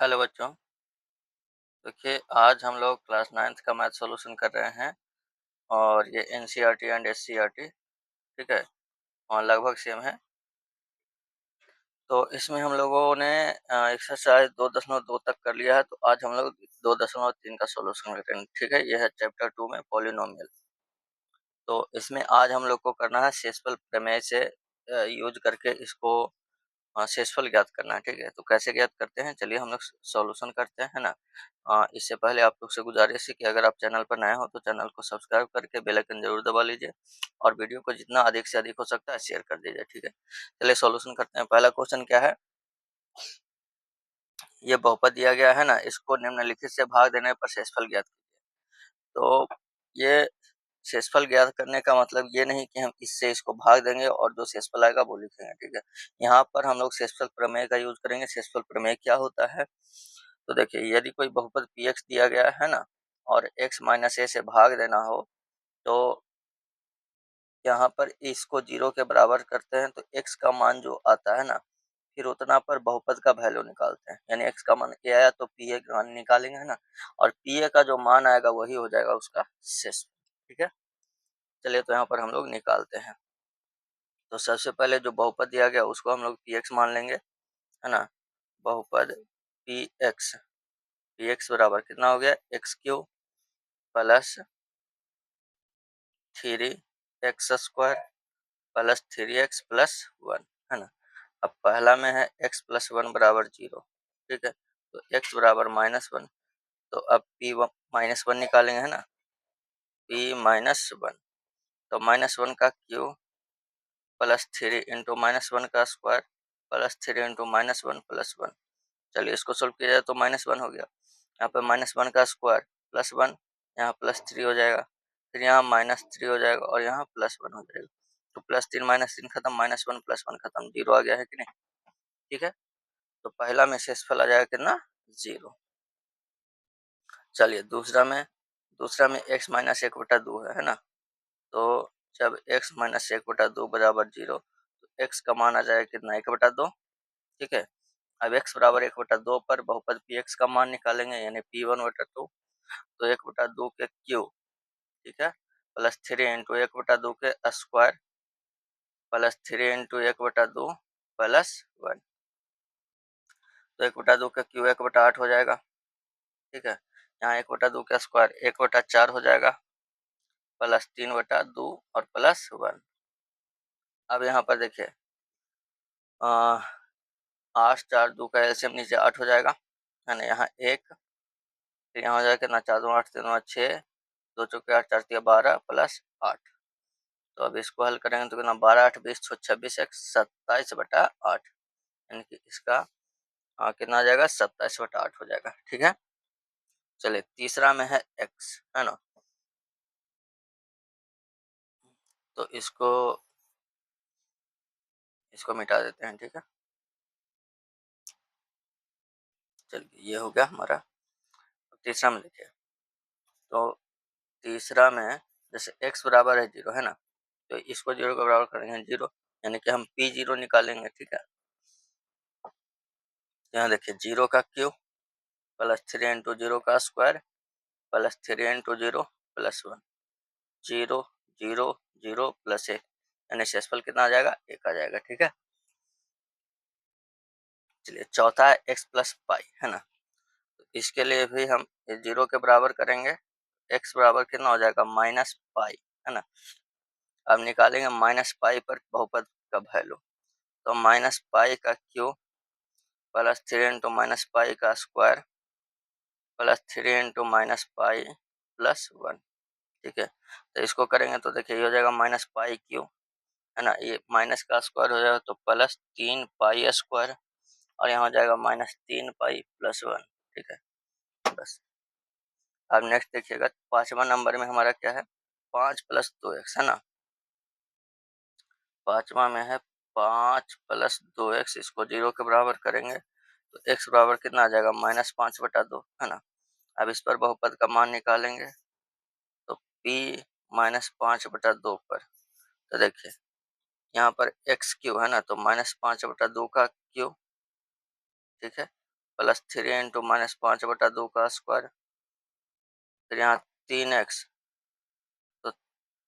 Hello बच्चों। देखिए, आज हम लोग क्लास 9th का मैथ सॉल्यूशन कर रहे हैं और ये एनसीईआरटी एंड एससीईआरटी, ठीक है, और लगभग सेम है। तो इसमें हम लोगों ने एक्सरसाइज 2.2 तक कर लिया है, तो आज हम लोग 2.3 का सॉल्यूशन करेंगे, ठीक है। यह है चैप्टर 2 में पॉलिनोमियल। तो इसमें आज हम लोग को करना है शेषफल प्रमेय से यूज करके इसको शेषफल ज्ञात करना है, ठीक है। तो कैसे ज्ञात करते हैं, चलिए हम लोग सॉल्यूशन करते हैं, है ना। इससे पहले आप लोग से गुजारिश है कि अगर आप चैनल पर नए हो तो चैनल को सब्सक्राइब करके बेल आइकन जरूर दबा लीजिए और वीडियो को जितना अधिक से अधिक हो सकता है शेयर कर दीजिए, ठीक है। चलिए सॉल्यूशन करते हैं। पहला क्वेश्चन क्या है, ये बहुपद दिया गया है ना, इसको निम्नलिखित से भाग देने पर शेषफल ज्ञात कीजिए। तो ये शेषफल ज्ञात करने का मतलब ये नहीं कि हम इससे इसको भाग देंगे और जो शेषफल आएगा वो लिखेंगे, ठीक है। यहाँ पर हम लोग शेषफल प्रमेय का यूज करेंगे। शेषफल प्रमेय क्या होता है, तो देखिए, यदि कोई बहुपद px दिया गया है ना और x माइनस ए से भाग देना हो, तो यहाँ पर इसको 0 के बराबर करते हैं, तो x का मान जो आता है ना, फिर उतना पर बहुपद का वैल्यू निकालते हैं। यानी x का मान ए आया तो pa का मान निकालेंगे, है ना, और pa का जो मान आएगा वही हो जाएगा उसका शेष, ठीक है। चलिए, तो यहाँ पर हम लोग निकालते हैं। तो सबसे पहले जो बहुपद दिया गया उसको हम लोग px मान लेंगे, है ना। बहुपद px बराबर कितना हो गया, x cube plus 3x² plus 3x plus 1, है ना। अब पहला में है x प्लस 1 बराबर 0, ठीक है। तो x बराबर -1, तो अब p माइनस 1 निकालेंगे, है ना। p -1, तो -1 का क्यूब प्लस 3 इंटू -1 का स्क्वायर प्लस 3 इंटू -1 प्लस 1। चलिए, इसको सोल्व किया जाए तो -1 हो गया। यहाँ पे -1 का स्क्वायर प्लस 1, यहाँ +3 हो जाएगा, फिर यहाँ -3 हो जाएगा और यहाँ +1 हो जाएगा। तो +3 -3 खत्म, -1 +1 खत्म, 0 आ गया है कि नहीं, ठीक है। तो पहला में शेषफल आ जाएगा कितना, 0। चलिए, दूसरा में x माइनस 1/2 है ना। तो जब x माइनस 1/2 बराबर 0, तो x का मान आ जाएगा कितना, 1/2, ठीक है। अब x बराबर 1/2 पर बहुपद px का मान निकालेंगे, यानी p1/2, तो 1/2 के क्यूब, ठीक है, प्लस 3 इंटू 1/2 के स्क्वायर प्लस 3 इंटू 1/2 प्लस 1। तो 1/2 का क्यूब 1/8 हो जाएगा, ठीक है। यहाँ 1/2 का स्क्वायर 1/4 हो जाएगा प्लस 3/2 और प्लस 1। अब यहाँ पर देखिए, 8 4 2 का एलसीएम नीचे 8 हो जाएगा, है ना। यहाँ 1, फिर यहाँ हो जाएगा कितना, 4 2 8 3 6, 2 चौके 8 4 तिया 12 प्लस 8। तो अब इसको हल करेंगे तो कितना, 12 8 20 26 1 27/8, यानी कि इसका कितना आ जाएगा, 27/8 हो जाएगा, ठीक है। चलिए, तीसरा में है x, है ना। तो इसको मिटा देते हैं, ठीक है। चलिए, ये हो गया हमारा। तीसरा में देखिए, तो तीसरा में जैसे x बराबर है 0, है ना, तो इसको 0 के बराबर करेंगे 0, यानी कि हम p0 निकालेंगे, ठीक है। यहाँ देखिए, 0 का क्यूब प्लस 3 इंटू 0 का square plus 3 into 0 plus 1, 0 0 0 plus 1, यानी शेषफल कितना आ जाएगा, 1 आ जाएगा, ठीक है। चलिए, चौथा है x प्लस पाई, है ना। तो इसके लिए भी हम 0 के बराबर करेंगे, x बराबर कितना हो जाएगा, -पाई, है ना। अब निकालेंगे -पाई पर बहुपद का वैल्यू, तो -पाई का क्यूब प्लस 3 इंटू -पाई का square plus 3 into -pi plus 1, ठीक है। तो इसको करेंगे तो देखिए, ये हो जाएगा -पाई क्यूब, है ना, ये माइनस का स्क्वायर हो जाएगा तो प्लस 3 पाई स्क्वायर, और यहाँ हो जाएगा -3 पाई प्लस 1, ठीक है। बस। अब नेक्स्ट देखिएगा, 5वां नंबर में हमारा क्या है, 5 प्लस 2x, है ना। 5वां में है 5 प्लस 2x, इसको 0 के बराबर करेंगे तो x बराबर कितना आ जाएगा, -5/2, है ना। अब इस पर बहुपद का मान निकालेंगे, तो p -5/2 पर, तो देखिए यहाँ पर x क्यूब है ना, तो -5/2 का क्यूब, ठीक है, +3 इंटू -5/2 का स्क्वायर, फिर यहाँ 3x, तो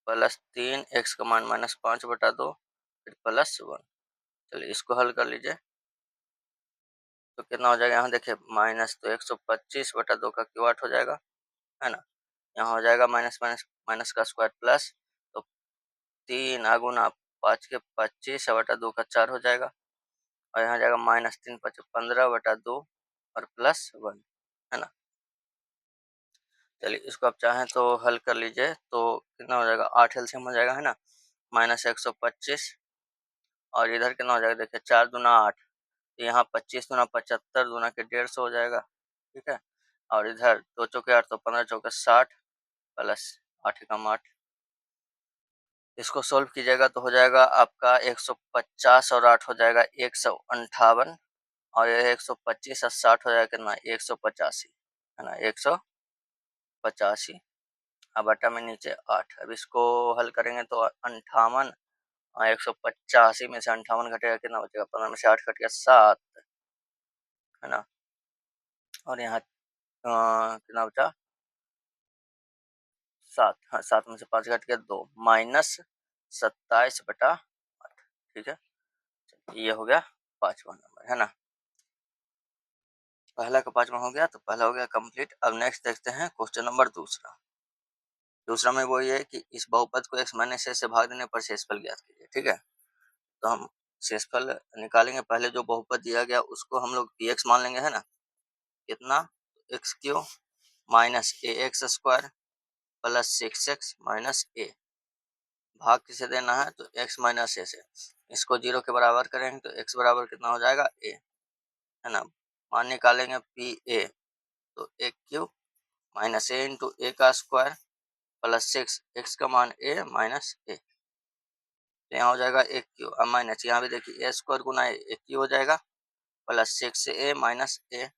+3 x का मान -5/2, फिर +1। चलिए इसको हल कर लीजिए तो कितना हो जाएगा। यहाँ देखिए माइनस तो 125/2 का क्यू 8 हो जाएगा, है ना। यहाँ हो जाएगा माइनस माइनस माइनस का स्क्वायर प्लस, तो 3 × 5 के 25/2 का 4 हो जाएगा, और यहाँ जाएगा -3 × 5 = 15/2 और +1, है ना। चलिए इसको आप चाहें तो हल कर लीजिए तो कितना हो जाएगा, 8 एलसीएम हो जाएगा, है ना। -125 और इधर कितना हो जाएगा, देखिए 4 दूना 8, यहाँ 25 दूना 75 दूना के 150 हो जाएगा, ठीक है। और इधर 2 चौके 8 तो 15 चौके 60 प्लस 8 एकम 8। इसको सोल्व कीजिएगा तो हो जाएगा आपका 150 और 8 हो जाएगा 158, और ये 125 और 60 हो जाएगा कितना, 185, है ना, 185। अब बटा में नीचे 8। अब इसको हल करेंगे तो 58 और 185 में से 58 घटेगा कितना बचेगा, 15 में से 8 घट गया 7, है ना। और यहाँ कितना बचा, 7, हाँ 7 में से 5 घट गया 2, -27/8, ठीक है। ये हो गया 5वां नंबर, है ना। पहला का 5वां हो गया, तो पहला हो गया कंप्लीट। अब नेक्स्ट देखते हैं क्वेश्चन नंबर दूसरा। दूसरा में वो ये है कि इस बहुपद को x - a से भाग देने पर शेषफल ज्ञात कीजिए, ठीक है। तो हम शेषफल निकालेंगे, पहले जो बहुपद दिया गया उसको हम लोग px मान लेंगे, है ना। कितना, x³ - ax² + 6x - a, भाग किसे देना है तो x - a से। इसको 0 के बराबर करेंगे तो x बराबर कितना हो जाएगा, a, है ना। मान निकालेंगे pa, तो a³ - a इंटू a का स्क्वायर प्लस 6, x का मान a माइनस a, तो यहाँ हो जाएगा a³ अब माइनस, यहाँ भी देखिए a² गुना a³ हो जाएगा, प्लस 6 से a माइनस a,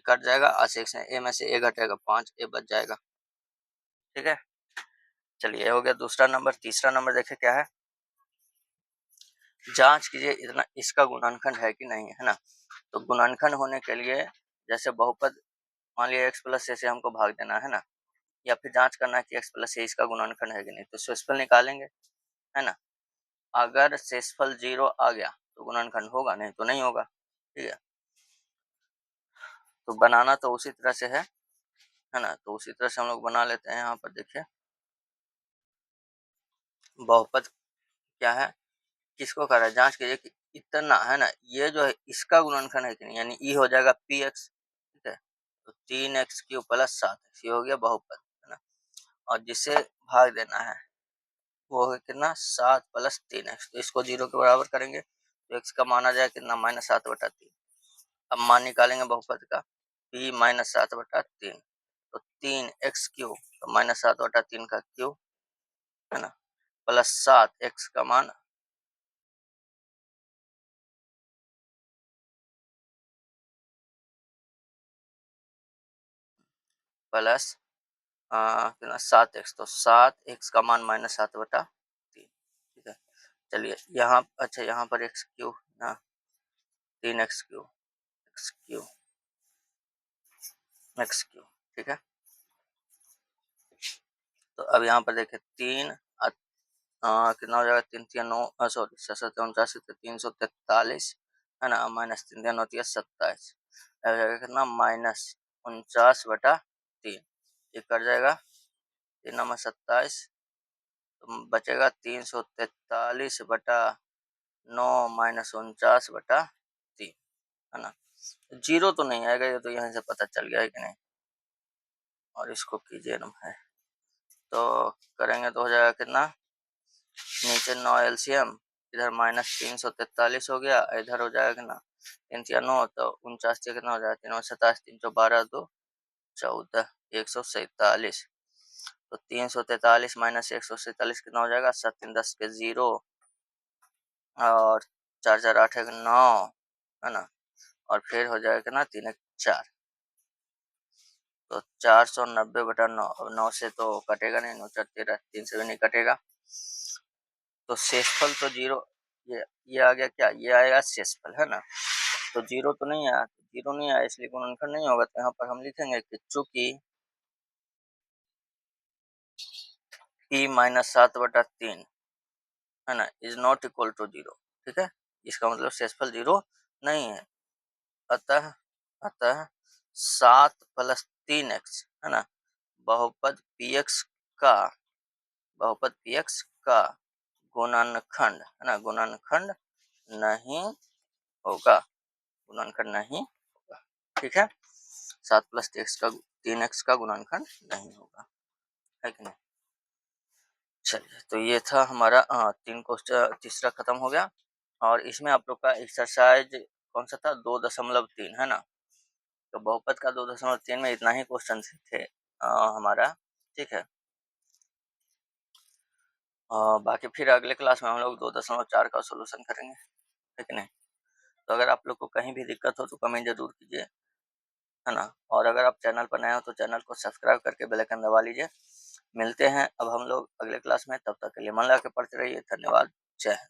कट जाएगा, और 6 से a में से a घटेगा 5, a बच जाएगा, ठीक है। चलिए ये हो गया दूसरा नंबर। तीसरा नंबर देखे क्या है, जांच कीजिए इतना इसका गुणनखंड है कि नहीं, है ना। तो गुणनखंड होने के लिए जैसे बहुपद मान लिया x + a से हमको भाग देना है ना, या फिर जांच करना है कि x + a इसका गुणनखंड है कि नहीं, तो शेषफल निकालेंगे, है ना। अगर शेषफल 0 आ गया तो गुणनखंड होगा, नहीं तो नहीं होगा, ठीक है। तो बनाना तो उसी तरह से है ना। तो उसी तरह से हम लोग बना लेते हैं। यहाँ पर देखिए बहुपद क्या है, किसको कर रहा है, जांच कीजिए कि इतना, है ना, ये जो है इसका गुणनखंड है कि नहीं, यानी ई हो जाएगा px, ठीक है। तो 3x³ + 7x, ये हो गया बहुपद, है ना। और जिसे भाग देना है वो है कितना, 7 + 3x, तो इसको 0 के बराबर करेंगे तो x का मान आ जाएगा कितना, -7/3। अब मान निकालेंगे बहुपद का, p -7/3, तो 3x³ तो -7/3 का क्यूब, है ना, प्लस 7, x का मान प्लस कितना 7x, तो 7x का मान -7/3, ठीक है। चलिए यहाँ, अच्छा यहाँ पर x³ ना, 3x³, x³, x³, ठीक है। तो अब यहाँ पर देखिए 3 कितना हो जाएगा, 3 3 9, सॉरी 7 49, 343, है ना, -3 3 9 27, हो जाएगा कितना, -49/3, ये कट जाएगा, 3 × 27, तो बचेगा 343/9 -49/3, है ना। जीरो तो नहीं आएगा, ये तो यहाँ से पता चल गया है कि नहीं। और इसको कीजिए ना है, तो करेंगे तो हो जाएगा कितना, नीचे 9 एलसीएम, इधर -343 हो गया, इधर हो जाएगा कितना, 3 × 9 तो 49, कितना हो जाएगा, 3 × 27, 312, 2 14, 147, तो 343 - 147 कितना हो जाएगा, 7 3 10 के 0, और 4 4 8 1 9, है ना। और फिर हो जाएगा कितना, 3 1 4, तो 490/9, 9 से तो कटेगा नहीं, 9 4 13, 3 से भी नहीं कटेगा, तो शेषफल तो 0, ये आ गया क्या, ये आएगा शेषफल, है ना। तो जीरो तो नहीं आया, जीरो नहीं आया इसलिए गुणनखंड नहीं होगा। तो यहाँ पर हम लिखेंगे कि चूंकि p माइनस 7/3 है ना is not equal to zero. ठीक है, इसका मतलब शेषफल जीरो नहीं है। अतः अतः 7 + 3x है ना बहुपद px का गुणनखंड है ना गुणनखंड नहीं होगा, गुणनखंड नहीं होगा। ठीक है, 7 + 3x का गुणनखंड नहीं होगा, है कि नहीं। चलिए, तो ये था हमारा 3 क्वेश्चन, तीसरा खत्म हो गया। और इसमें आप लोग का एक्सरसाइज कौन सा था, 2.3 है ना। तो बहुपद का 2.3 में इतना ही क्वेश्चन थे हमारा। ठीक है, बाकी फिर अगले क्लास में हम लोग 2.4 का सोल्यूशन करेंगे, है कि नहीं। तो अगर आप लोग को कहीं भी दिक्कत हो तो कमेंट जरूर कीजिए, है ना। और अगर आप चैनल पर नए हो तो चैनल को सब्सक्राइब करके बेल आइकन दबा लीजिए। मिलते हैं अब हम लोग अगले क्लास में, तब तक के लिए मन लगा के पढ़ते रहिए। धन्यवाद, जय हिंद।